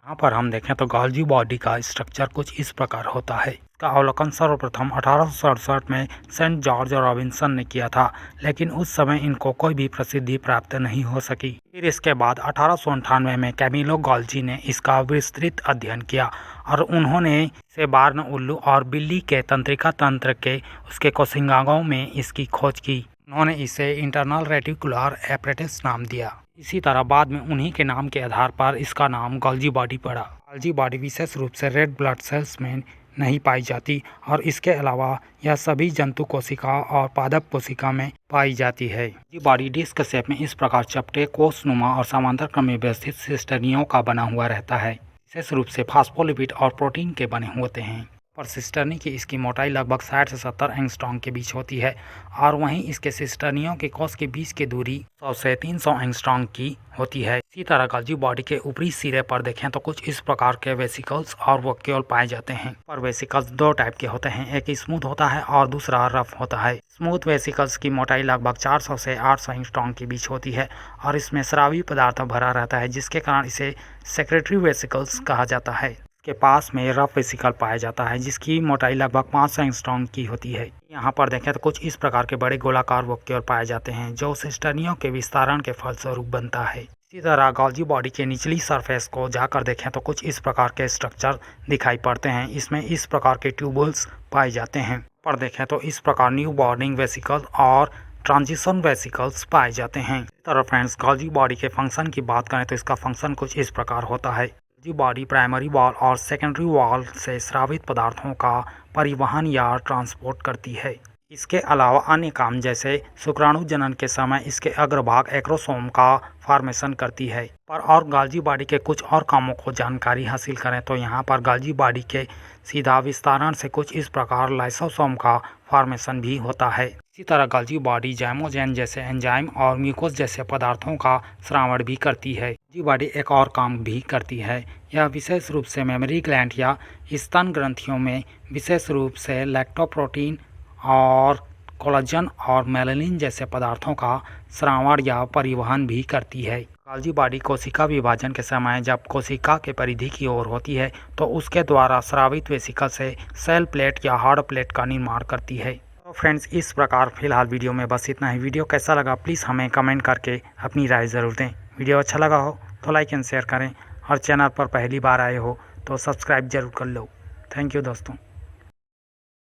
यहाँ पर हम देखें तो गोल्जी बॉडी का स्ट्रक्चर कुछ इस प्रकार होता है। इसका अवलोकन सर्वप्रथम 1867 में सेंट जॉर्ज रॉबिन्सन ने किया था, लेकिन उस समय इनको कोई भी प्रसिद्धि प्राप्त नहीं हो सकी। फिर इसके बाद 1898 में कैमिलो गोल्जी ने इसका विस्तृत अध्ययन किया और उन्होंने इसे बार्न उल्लू और बिल्ली के तंत्रिका तंत्र के उसके कोशिकाओं में इसकी खोज की। उन्होंने इसे इंटरनल रेटिकुलर एपरेटस नाम दिया। इसी तरह बाद में उन्हीं के नाम के आधार पर इसका नाम गोल्जी बॉडी पड़ा। गोल्जी बॉडी विशेष रूप से रेड ब्लड सेल्स में नहीं पाई जाती और इसके अलावा यह सभी जंतु कोशिका और पादप कोशिका में पाई जाती है। गोल्जी बॉडी डिस्क शेप में इस प्रकार चपटे, कोषनुमा और समांतर क्रम में व्यवस्थित सिस्टर्नियों का बना हुआ रहता है। विशेष रूप से फास्फोलिपिड और प्रोटीन के बने होते हैं। पर सिस्टर्नी की इसकी मोटाई लगभग 60 से 70 एंगस्ट्रॉम के बीच होती है और वहीं इसके सिस्टर्नियों के कोष के बीच की दूरी 100 से 300 एंगस्ट्रॉम की होती है। इसी तरह गोल्जी बॉडी के ऊपरी सिरे पर देखें तो कुछ इस प्रकार के वेसिकल्स और वक्यूल पाए जाते हैं। पर वेसिकल्स दो टाइप के होते हैं, एक स्मूथ होता है और दूसरा रफ होता है। स्मूथ वेसिकल्स की मोटाई लगभग 400 से 800 एंगस्ट्रॉम के बीच होती है और इसमें स्रावी पदार्थ भरा रहता है, जिसके कारण इसे सेक्रेटरी वेसिकल्स कहा जाता है। के पास में रफ वेसिकल पाया जाता है जिसकी मोटाई लगभग 500 एंगस्ट्रॉम की होती है। यहाँ पर देखें तो कुछ इस प्रकार के बड़े गोलाकार वक्यूल पाए जाते हैं जो सिस्टर्नियों के विस्तारण के फलस्वरूप बनता है। इसी तरह गोल्जी बॉडी के निचली सरफेस को जाकर देखें तो कुछ इस प्रकार के स्ट्रक्चर दिखाई पड़ते हैं। इसमें इस प्रकार के ट्यूबुल्स पाए जाते हैं। पर देखें तो इस प्रकार न्यू बॉर्निंग वेसिकल और ट्रांजिशन वेसिकल्स पाए जाते हैं। इस तरह फ्रेंड्स, गोल्जी बॉडी के फंक्शन की बात करें तो इसका फंक्शन कुछ इस प्रकार होता है। गोल्जी बॉडी प्राइमरी वॉल और सेकेंडरी वॉल से स्रावित पदार्थों का परिवहन या ट्रांसपोर्ट करती है। इसके अलावा अन्य काम जैसे शुक्राणु जनन के समय इसके अग्रभाग एक्रोसोम का फॉर्मेशन करती है। पर और गोल्जी बॉडी के कुछ और कामों को जानकारी हासिल करें तो यहाँ पर गोल्जी बॉडी के सीधा विस्तारण से कुछ इस प्रकार लाइसोसोम का फॉर्मेशन भी होता है। इसी तरह गोल्जी बॉडी जाइमोजेन जैसे एंजाइम और म्यूकोस जैसे पदार्थों का श्रावण भी करती है। गोल्जी बॉडी एक और काम भी करती है। यह विशेष रूप से मेमोरी ग्लैंड या स्तन ग्रंथियों में विशेष रूप से लैक्टोप्रोटीन और कोलाजन और मेलानिन जैसे पदार्थों का श्रावण या परिवहन भी करती है। गोल्जी बॉडी कोशिका विभाजन के समय जब कोशिका के परिधि की ओर होती है तो उसके द्वारा स्रावित वेसिकल से सेल प्लेट या हार्ड प्लेट का निर्माण करती है। तो फ्रेंड्स, इस प्रकार फिलहाल वीडियो में बस इतना ही। वीडियो कैसा लगा प्लीज़ हमें कमेंट करके अपनी राय ज़रूर दें। वीडियो अच्छा लगा हो तो लाइक एंड शेयर करें और चैनल पर पहली बार आए हो तो सब्सक्राइब जरूर कर लो। थैंक यू दोस्तों।